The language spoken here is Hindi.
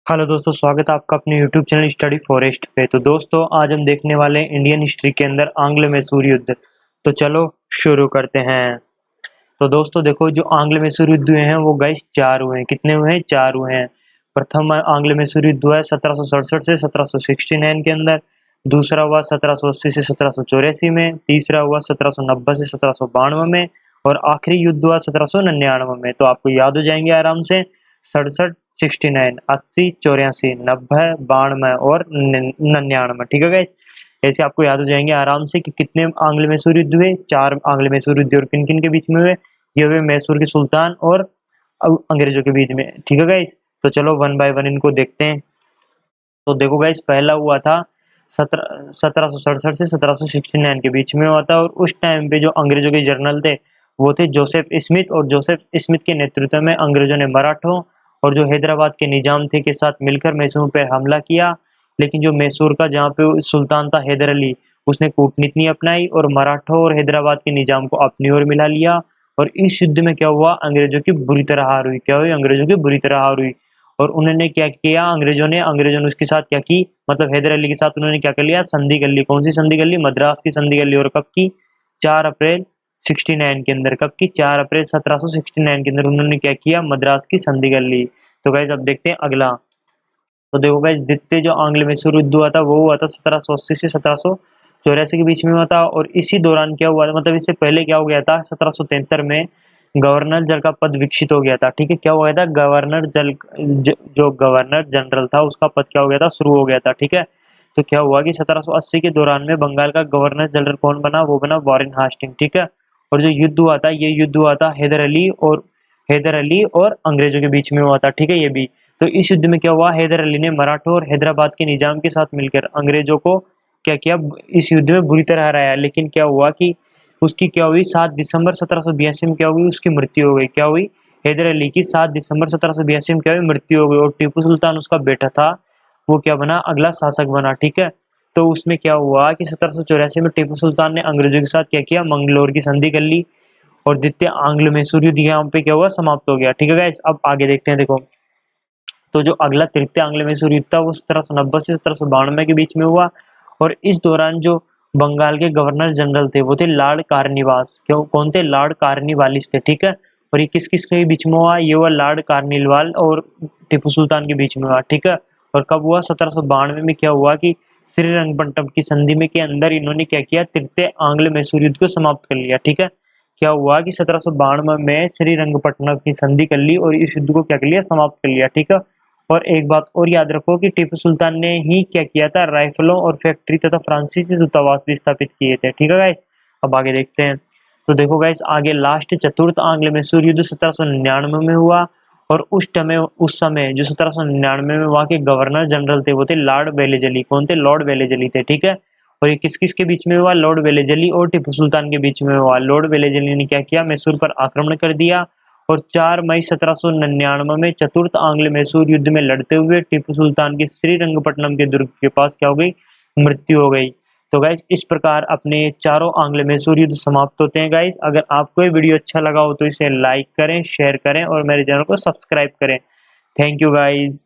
हेलो दोस्तों, स्वागत है आपका अपने यूट्यूब चैनल स्टडी फॉरेस्ट पे। तो दोस्तों, आज हम देखने वाले हैं इंडियन हिस्ट्री के अंदर आंग्ल मैसूर युद्ध। तो चलो शुरू करते हैं। तो दोस्तों देखो, जो आंग्ल मैसूर युद्ध हुए हैं वो गाइस 4 हुए हैं। कितने हुए हैं? 4 हुए हैं। प्रथम आंग्ल मैसूर युद्ध हुआ है 1767 से 1769 के अंदर। दूसरा हुआ 1780 से 1784 में। तीसरा हुआ 1790 से 1792 में। और आखिरी युद्ध हुआ 1799 में। तो आपको याद हो जाएंगे आराम से। 67, 69, 80, 84, 90, 92 और 99। ठीक है गाइस, ऐसे आपको याद हो जाएंगे आराम से कि कितने आंग्ल मैसूर युद्ध हुए। 4 आंग्ल मैसूर युद्ध। और किन किन के बीच में हुए? ये हुए मैसूर के सुल्तान और अंग्रेजों के बीच में। ठीक है गाइस, तो चलो वन बाय वन इनको देखते हैं। तो देखो गाइस, पहला हुआ था 1767 से 1769 के बीच में हुआ था। और उस टाइम पे जो अंग्रेजों के जनरल थे वो थे जोसेफ स्मिथ। और जोसेफ स्मिथ के नेतृत्व में अंग्रेजों ने मराठों और जो हैदराबाद के निजाम थे के साथ मिलकर मैसूर पर हमला किया। लेकिन जो मैसूर का जहाँ पे सुल्तान था हैदर अली, उसने कूटनीति नहीं अपनाई और मराठों और हैदराबाद के निजाम को अपनी ओर मिला लिया। और इस युद्ध में क्या हुआ? अंग्रेजों की बुरी तरह हार हुई। क्या हुई? अंग्रेजों की बुरी तरह हार हुई। और उन्होंने क्या किया? अंग्रेजों ने उसके साथ क्या की? मतलब हैदर अली के साथ उन्होंने क्या कर लिया? संधि कर ली। कौन सी संधि कर ली? मद्रास की संधि कर ली। और कब की? 4 अप्रैल 69 के अंदर। कब की? 4 अप्रैल 1769 के अंदर उन्होंने क्या किया? मद्रास की संधि कर ली। तो गाइस अब देखते हैं अगला। तो देखो गाइस, द्वितीय जो आंग्ल मैसूर युद्ध हुआ था वो हुआ था 1780 से 1784 के बीच में हुआ था। और इसी दौरान क्या हुआ था, मतलब इससे पहले क्या हो गया था? 1773 में गवर्नर जनरल का पद विकसित हो गया था। ठीक है, क्या हो गया था? जो गवर्नर जनरल था उसका पद क्या हो गया था? शुरू हो गया था। ठीक है, तो क्या हुआ कि 1780 के दौरान में बंगाल का गवर्नर जनरल कौन बना? वो बना वॉरेन हास्टिंग। ठीक है, और जो युद्ध हुआ था ये युद्ध हुआ था हैदर अली और अंग्रेजों के बीच में हुआ था। ठीक है, ये भी। तो इस युद्ध में क्या हुआ? हैदर अली ने मराठों और हैदराबाद के निजाम के साथ मिलकर अंग्रेजों को क्या किया? इस युद्ध में बुरी तरह हराया। लेकिन क्या हुआ कि उसकी क्या हुई? 7 दिसंबर 1782 में क्या हुई? उसकी मृत्यु हो गई। क्या हुई? हैदर अली की 7 दिसंबर 1782 में क्या हुई? मृत्यु हो गई। और टीपू सुल्तान उसका बेटा था, वो क्या बना? अगला शासक बना। ठीक है, तो उसमें क्या हुआ कि 1784 में टीपू सुल्तान ने अंग्रेजों के साथ क्या किया? मंगलोर की संधि कर ली। और द्वितीय आंग्ल मैसूर युद्ध यहाँ पे क्या हुआ? समाप्त हो गया। ठीक है गाइस, अब आगे देखते हैं। देखो, तो जो अगला तृतीय आंग्ल मैसूर युद्ध था वो 1790 से 1792 के बीच में हुआ। और इस दौरान जो बंगाल के गवर्नर जनरल थे वो थे लॉर्ड कार्निवास। क्यों? कौन थे? लॉर्ड कार्निवालिस थे। ठीक है, और ये किस किस के बीच में हुआ? ये हुआ लॉर्ड कार्निवाल और टिप्पू सुल्तान के बीच में हुआ। ठीक है, और कब हुआ? 1792 में क्या हुआ कि श्रीरंगपट्टनम की संधि में के अंदर इन्होंने क्या किया? तृतीय आंग्ल मैसूर युद्ध को समाप्त कर लिया। ठीक है, क्या हुआ कि 1792 में श्रीरंगपट्टनम की संधि कर ली और इस युद्ध को क्या कर लिया? समाप्त कर लिया। ठीक है, और एक बात और याद रखो कि टीपू सुल्तान ने ही क्या किया था? राइफलों और फैक्ट्री तथा फ्रांसीसी दूतावास भी स्थापित किए थे। ठीक है गाइस, अब आगे देखते हैं। तो देखो गाइस, आगे लास्ट चतुर्थ आंग्ल मैसूर युद्ध 1799 में हुआ। और उस समय जो 1799 में वहाँ के गवर्नर जनरल थे वो थे लॉर्ड वेलेजली। कौन थे? लॉर्ड वेलेजली थे। ठीक है, और ये किस किस के बीच में हुआ? लॉर्ड वेलेजली और टीपू सुल्तान के बीच में हुआ। लॉर्ड वेलेजली ने क्या किया? मैसूर पर आक्रमण कर दिया। और 4 मई 1799 में चतुर्थ आंग्ल मैसूर युद्ध में लड़ते हुए टीपू सुल्तान की श्रीरंगपट्टनम के दुर्ग के पास क्या हो गई? मृत्यु हो गई। तो गाइस, इस प्रकार अपने चारों आंग्ल मैसूर युद्ध समाप्त होते हैं। गाइस, अगर आपको ये वीडियो अच्छा लगा हो तो इसे लाइक करें, शेयर करें और मेरे चैनल को सब्सक्राइब करें। Thank you guys.